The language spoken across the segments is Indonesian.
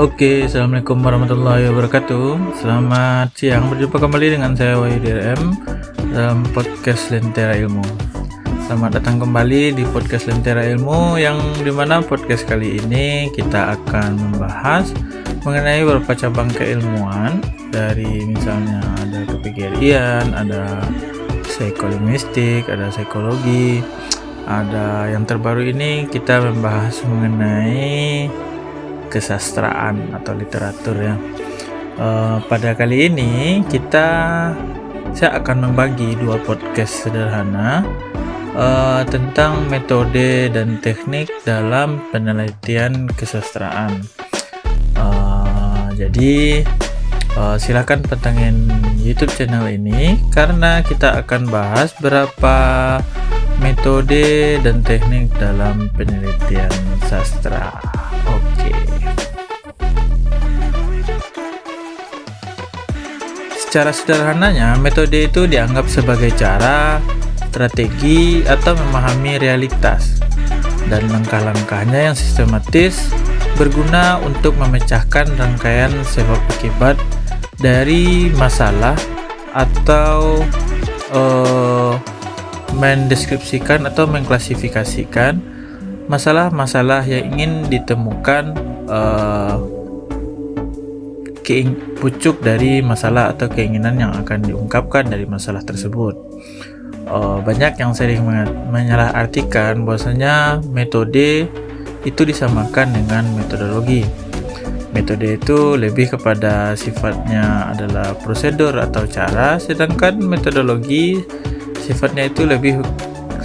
Oke, assalamualaikum warahmatullahi wabarakatuh. Selamat siang, berjumpa kembali dengan saya WDRM dalam podcast Lentera Ilmu. Selamat datang kembali di podcast Lentera Ilmu, yang dimana podcast kali ini kita akan membahas mengenai beberapa cabang keilmuan, dari misalnya ada kepegiarian, ada psikolinguistik, ada psikologi, ada yang terbaru ini kita membahas mengenai kesastraan atau literatur ya. Pada kali ini saya akan membagi dua podcast sederhana tentang metode dan teknik dalam penelitian kesastraan. Jadi silakan pantengin YouTube channel ini karena kita akan bahas berapa metode dan teknik dalam penelitian sastra. Oke. Secara sederhananya, metode itu dianggap sebagai cara, strategi, atau memahami realitas, dan langkah-langkahnya yang sistematis berguna untuk memecahkan rangkaian sebab akibat dari masalah atau mendeskripsikan atau mengklasifikasikan masalah-masalah yang ingin ditemukan, pucuk dari masalah atau keinginan yang akan diungkapkan dari masalah tersebut. Banyak yang sering menyalahartikan bahwasanya metode itu disamakan dengan metodologi. Metode itu lebih kepada sifatnya adalah prosedur atau cara, sedangkan metodologi sifatnya itu lebih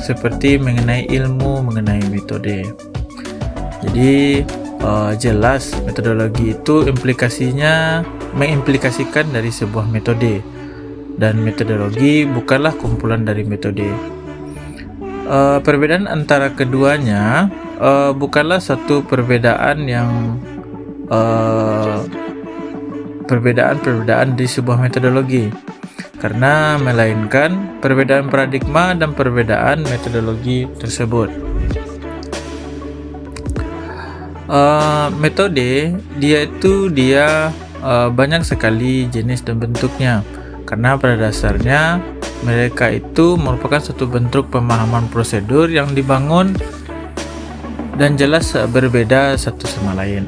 seperti mengenai ilmu, mengenai metode. Jadi jelas metodologi itu mengimplikasikan dari sebuah metode, dan metodologi bukanlah kumpulan dari metode. Perbedaan antara keduanya bukanlah satu perbedaan di sebuah metodologi, karena melainkan perbedaan paradigma dan perbedaan metodologi tersebut. Metode dia banyak sekali jenis dan bentuknya, karena pada dasarnya mereka itu merupakan satu bentuk pemahaman prosedur yang dibangun dan jelas berbeda satu sama lain.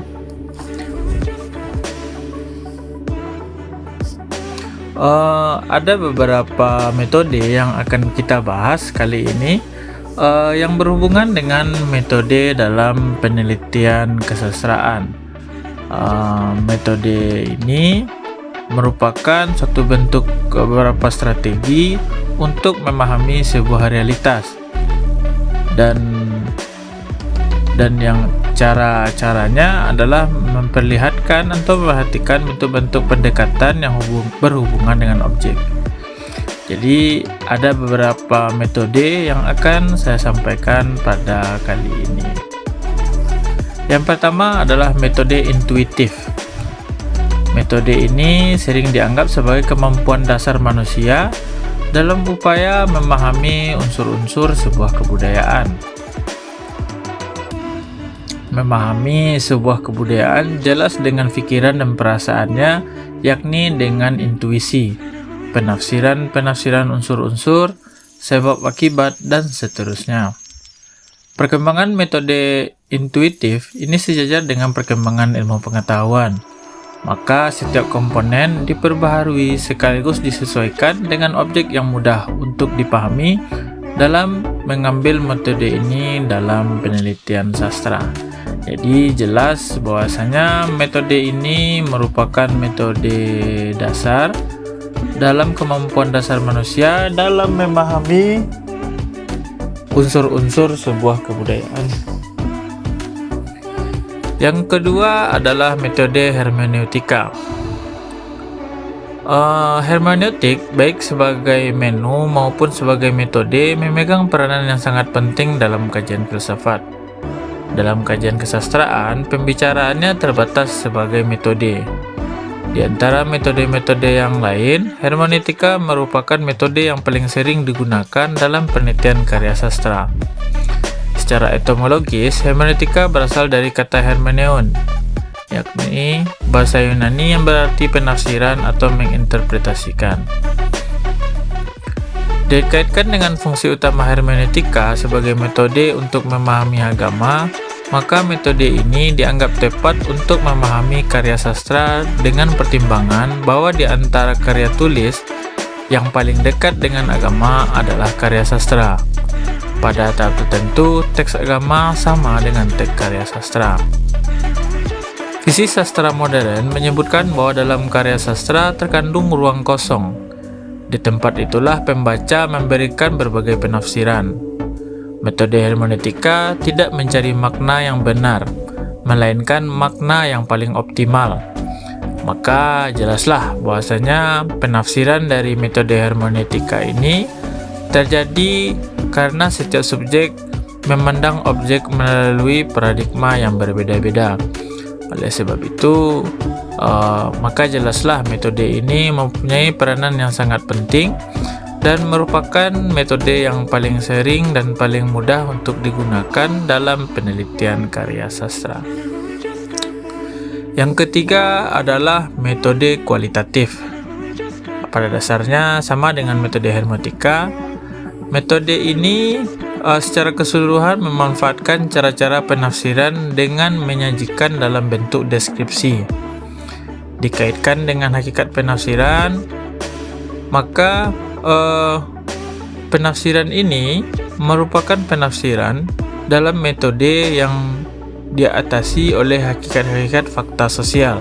Ada beberapa metode yang akan kita bahas kali ini yang berhubungan dengan metode dalam penelitian kesastraan. Metode ini merupakan satu bentuk beberapa strategi untuk memahami sebuah realitas, dan yang caranya adalah memperlihatkan atau memperhatikan bentuk-bentuk pendekatan yang berhubungan dengan objek. Jadi ada beberapa metode yang akan saya sampaikan pada kali ini. Yang pertama adalah metode intuitif. Metode ini sering dianggap sebagai kemampuan dasar manusia dalam upaya memahami unsur-unsur sebuah kebudayaan. Memahami sebuah kebudayaan jelas dengan pikiran dan perasaannya, yakni dengan intuisi, penafsiran unsur-unsur, sebab akibat, dan seterusnya. Perkembangan metode intuitif ini sejajar dengan perkembangan ilmu pengetahuan. Maka setiap komponen diperbaharui sekaligus disesuaikan dengan objek yang mudah untuk dipahami dalam mengambil metode ini dalam penelitian sastra. Jadi jelas bahwasanya metode ini merupakan metode dasar dalam kemampuan dasar manusia dalam memahami unsur-unsur sebuah kebudayaan. Yang kedua adalah metode hermeneutika. Hermeneutik baik sebagai menu maupun sebagai metode memegang peranan yang sangat penting dalam kajian filsafat. Dalam kajian kesastraan, pembicaraannya terbatas sebagai metode. Di antara metode-metode yang lain, hermeneutika merupakan metode yang paling sering digunakan dalam penelitian karya sastra. Secara etimologis, hermeneutika berasal dari kata hermeneun, yakni bahasa Yunani yang berarti penafsiran atau menginterpretasikan. Dikaitkan dengan fungsi utama hermeneutika sebagai metode untuk memahami agama, maka metode ini dianggap tepat untuk memahami karya sastra dengan pertimbangan bahwa di antara karya tulis, yang paling dekat dengan agama adalah karya sastra. Pada tahap tertentu, teks agama sama dengan teks karya sastra. Visi sastra modern menyebutkan bahwa dalam karya sastra terkandung ruang kosong. Di tempat itulah pembaca memberikan berbagai penafsiran. Metode hermeneutika tidak mencari makna yang benar, melainkan makna yang paling optimal. Maka jelaslah bahwasanya penafsiran dari metode hermeneutika ini terjadi karena setiap subjek memandang objek melalui paradigma yang berbeda-beda. Oleh sebab itu, maka jelaslah metode ini mempunyai peranan yang sangat penting dan merupakan metode yang paling sering dan paling mudah untuk digunakan dalam penelitian karya sastra. Yang ketiga adalah metode kualitatif. Pada dasarnya sama dengan metode hermeneutika. Metode ini secara keseluruhan memanfaatkan cara-cara penafsiran dengan menyajikan dalam bentuk deskripsi. Dikaitkan dengan hakikat penafsiran, maka penafsiran ini merupakan penafsiran dalam metode yang diatasi oleh hakikat-hakikat fakta sosial.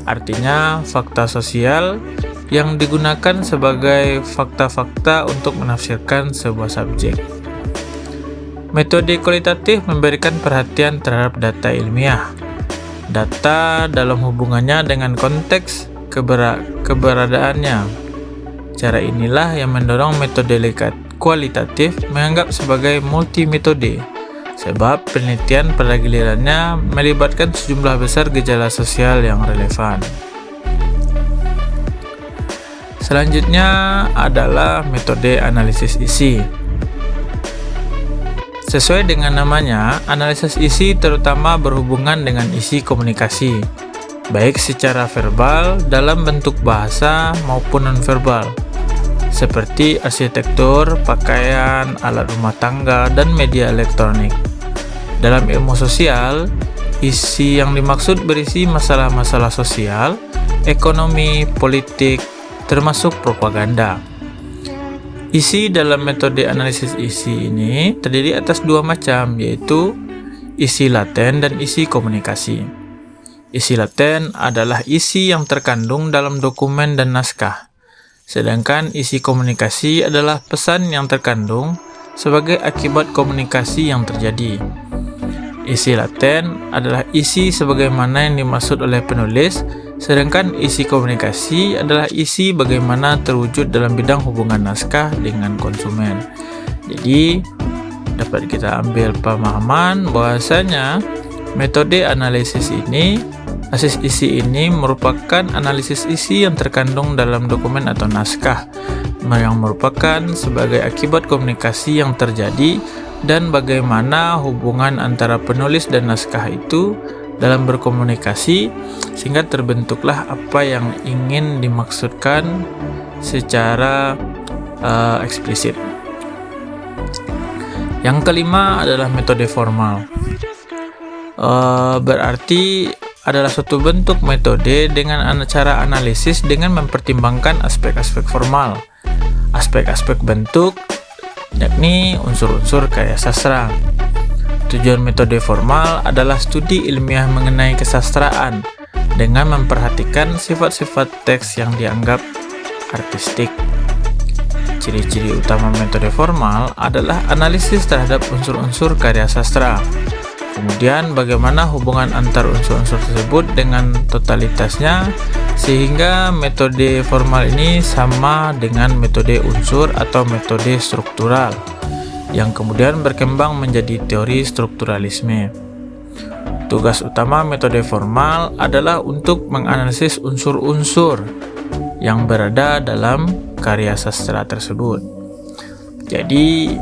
Artinya, fakta sosial yang digunakan sebagai fakta-fakta untuk menafsirkan sebuah subjek. Metode kualitatif memberikan perhatian terhadap data ilmiah. Data dalam hubungannya dengan konteks keberadaannya. Cara inilah yang mendorong metode kualitatif menganggap sebagai multimetode, sebab penelitian pada gilirannya melibatkan sejumlah besar gejala sosial yang relevan. Selanjutnya adalah metode analisis isi. Sesuai dengan namanya, analisis isi terutama berhubungan dengan isi komunikasi, baik secara verbal dalam bentuk bahasa maupun nonverbal, seperti arsitektur, pakaian, alat rumah tangga, dan media elektronik. Dalam ilmu sosial, isi yang dimaksud berisi masalah-masalah sosial, ekonomi, politik, termasuk propaganda. Isi dalam metode analisis isi ini terdiri atas dua macam, yaitu isi laten dan isi komunikasi. Isi laten adalah isi yang terkandung dalam dokumen dan naskah, sedangkan isi komunikasi adalah pesan yang terkandung sebagai akibat komunikasi yang terjadi. Isi laten adalah isi sebagaimana yang dimaksud oleh penulis, sedangkan isi komunikasi adalah isi bagaimana terwujud dalam bidang hubungan naskah dengan konsumen. Jadi, dapat kita ambil pemahaman bahwasanya metode analisis isi ini merupakan analisis isi yang terkandung dalam dokumen atau naskah, yang merupakan sebagai akibat komunikasi yang terjadi dan bagaimana hubungan antara penulis dan naskah itu dalam berkomunikasi sehingga terbentuklah apa yang ingin dimaksudkan secara eksplisit. Yang kelima adalah metode formal. Berarti adalah suatu bentuk metode dengan cara analisis dengan mempertimbangkan aspek-aspek formal, aspek-aspek bentuk, yakni unsur-unsur karya sastra. Tujuan metode formal adalah studi ilmiah mengenai kesastraan dengan memperhatikan sifat-sifat teks yang dianggap artistik. Ciri-ciri utama metode formal adalah analisis terhadap unsur-unsur karya sastra. Kemudian bagaimana hubungan antar unsur-unsur tersebut dengan totalitasnya, sehingga metode formal ini sama dengan metode unsur atau metode struktural, yang kemudian berkembang menjadi teori strukturalisme. Tugas utama metode formal adalah untuk menganalisis unsur-unsur yang berada dalam karya sastra tersebut. Jadi,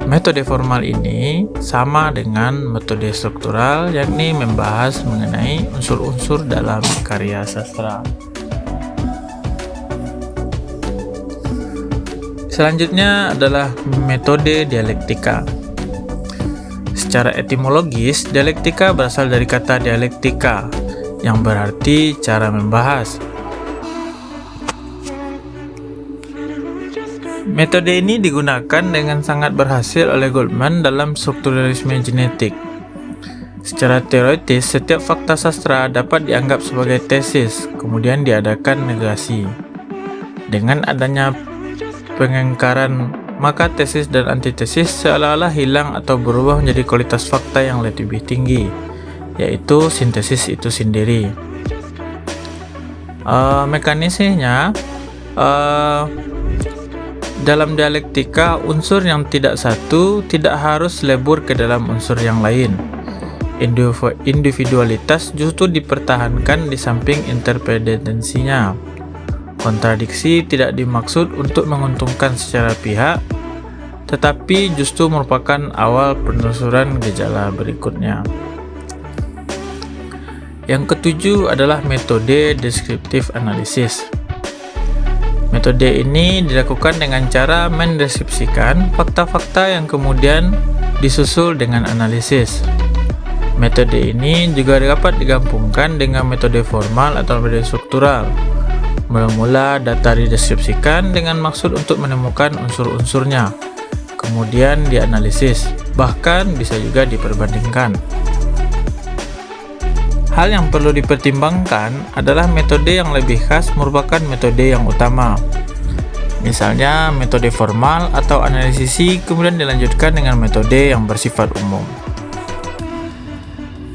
Metode formal ini sama dengan metode struktural, yakni membahas mengenai unsur-unsur dalam karya sastra. Selanjutnya adalah metode dialektika. Secara etimologis, dialektika berasal dari kata dialektika, yang berarti cara membahas. Metode ini digunakan dengan sangat berhasil oleh Goldman dalam strukturalisme genetik. Secara teoritis, setiap fakta sastra dapat dianggap sebagai tesis, kemudian diadakan negasi. Dengan adanya pengingkaran, maka tesis dan antitesis seolah-olah hilang atau berubah menjadi kualitas fakta yang lebih tinggi, yaitu sintesis itu sendiri. Mekanismenya, dalam dialektika, unsur yang tidak satu tidak harus lebur ke dalam unsur yang lain. Individualitas justru dipertahankan di samping interdependensinya. Kontradiksi tidak dimaksud untuk menguntungkan secara pihak, tetapi justru merupakan awal penelusuran gejala berikutnya. Yang ketujuh adalah metode deskriptif analisis. Metode ini dilakukan dengan cara mendeskripsikan fakta-fakta yang kemudian disusul dengan analisis. Metode ini juga dapat digabungkan dengan metode formal atau metode struktural. Mula-mula data dideskripsikan dengan maksud untuk menemukan unsur-unsurnya, kemudian dianalisis, bahkan bisa juga diperbandingkan. Hal yang perlu dipertimbangkan adalah metode yang lebih khas merupakan metode yang utama. Misalnya metode formal atau analisisi kemudian dilanjutkan dengan metode yang bersifat umum.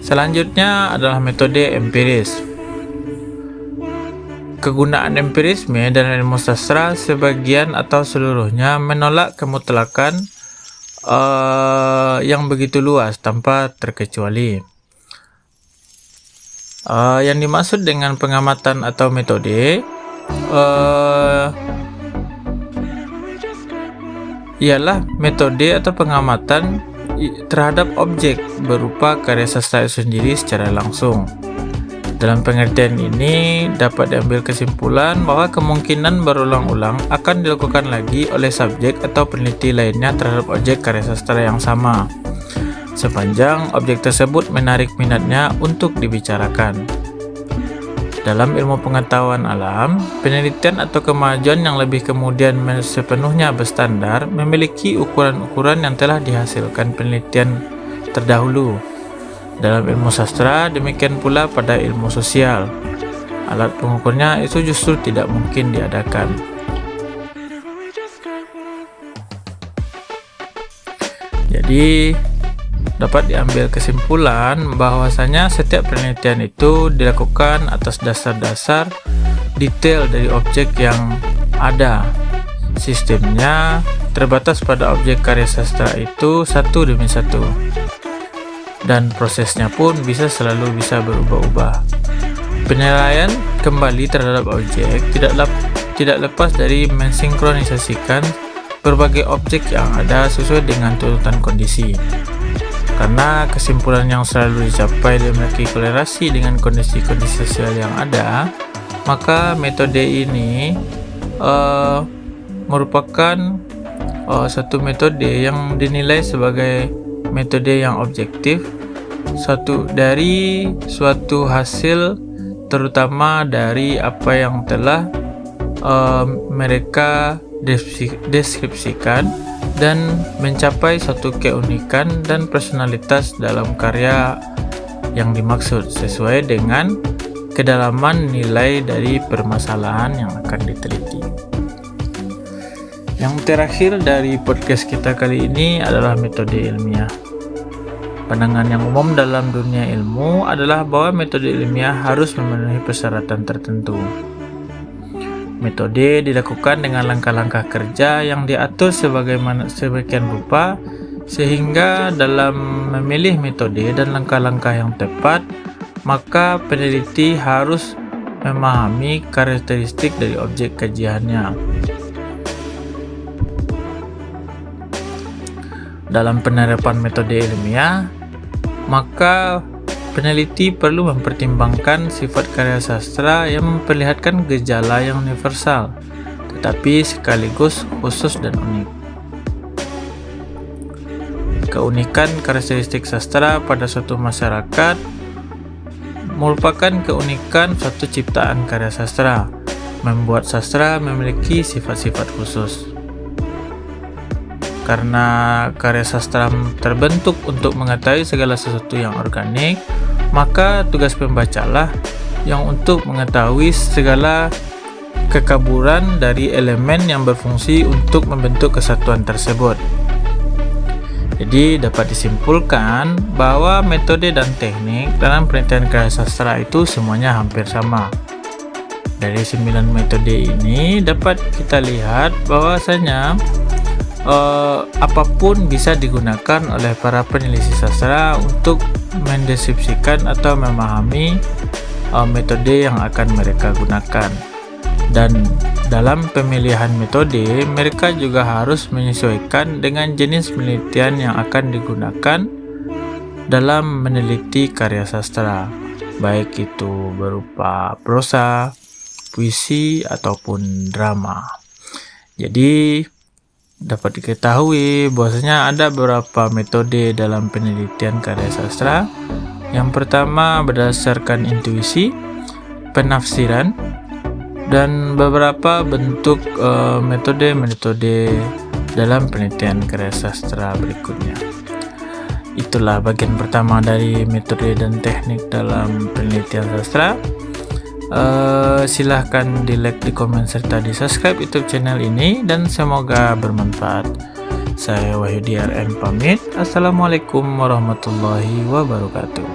Selanjutnya adalah metode empiris. Kegunaan empirisme dalam ilmu sastra sebagian atau seluruhnya menolak kemutlakan yang begitu luas tanpa terkecuali. Yang dimaksud dengan pengamatan atau metode ialah metode atau pengamatan terhadap objek berupa karya sastra itu sendiri secara langsung. Dalam pengertian ini dapat diambil kesimpulan bahwa kemungkinan berulang-ulang akan dilakukan lagi oleh subjek atau peneliti lainnya terhadap objek karya sastra yang sama, sepanjang objek tersebut menarik minatnya untuk dibicarakan. Dalam ilmu pengetahuan alam, penelitian atau kemajuan yang lebih kemudian sepenuhnya berstandar memiliki ukuran-ukuran yang telah dihasilkan penelitian terdahulu. Dalam ilmu sastra, demikian pula pada ilmu sosial. Alat pengukurnya itu justru tidak mungkin diadakan. Jadi, dapat diambil kesimpulan bahwasanya setiap penelitian itu dilakukan atas dasar-dasar detail dari objek yang ada. Sistemnya terbatas pada objek karya sastra itu satu demi satu, dan prosesnya pun selalu bisa berubah-ubah. Penilaian kembali terhadap objek tidak lepas dari mensinkronisasikan berbagai objek yang ada sesuai dengan tuntutan kondisi. Karena kesimpulan yang selalu dicapai memiliki kolerasi dengan kondisi-kondisi sosial yang ada, maka metode ini merupakan satu metode yang dinilai sebagai metode yang objektif dari suatu hasil, terutama dari apa yang telah mereka deskripsikan dan mencapai suatu keunikan dan personalitas dalam karya yang dimaksud sesuai dengan kedalaman nilai dari permasalahan yang akan diteliti. Yang terakhir dari podcast kita kali ini adalah metode ilmiah. Pandangan yang umum dalam dunia ilmu adalah bahwa metode ilmiah harus memenuhi persyaratan tertentu. Metode dilakukan dengan langkah-langkah kerja yang diatur sebagian rupa, sehingga dalam memilih metode dan langkah-langkah yang tepat, maka peneliti harus memahami karakteristik dari objek kajiannya. dalam penerapan metode ilmiah, maka peneliti perlu mempertimbangkan sifat karya sastra yang memperlihatkan gejala yang universal, tetapi sekaligus khusus dan unik. Keunikan karakteristik sastra pada suatu masyarakat merupakan keunikan suatu ciptaan karya sastra, membuat sastra memiliki sifat-sifat khusus. Karena karya sastra terbentuk untuk mengetahui segala sesuatu yang organik, maka tugas pembacalah yang untuk mengetahui segala kekaburan dari elemen yang berfungsi untuk membentuk kesatuan tersebut. Jadi dapat disimpulkan bahwa metode dan teknik dalam penelitian karya sastra itu semuanya hampir sama. Dari 9 metode ini dapat kita lihat bahwasanya apapun bisa digunakan oleh para peneliti sastra untuk mendeskripsikan atau memahami metode yang akan mereka gunakan. Dan dalam pemilihan metode, mereka juga harus menyesuaikan dengan jenis penelitian yang akan digunakan dalam meneliti karya sastra, baik itu berupa prosa, puisi, ataupun drama. Jadi dapat diketahui bahwasanya ada beberapa metode dalam penelitian karya sastra. Yang pertama berdasarkan intuisi, penafsiran, dan beberapa bentuk metode-metode dalam penelitian karya sastra berikutnya. Itulah bagian pertama dari metode dan teknik dalam penelitian sastra. Silahkan di like, di komen, serta di subscribe YouTube channel ini, dan semoga bermanfaat. Saya Wahyudi RM pamit. Assalamualaikum warahmatullahi wabarakatuh.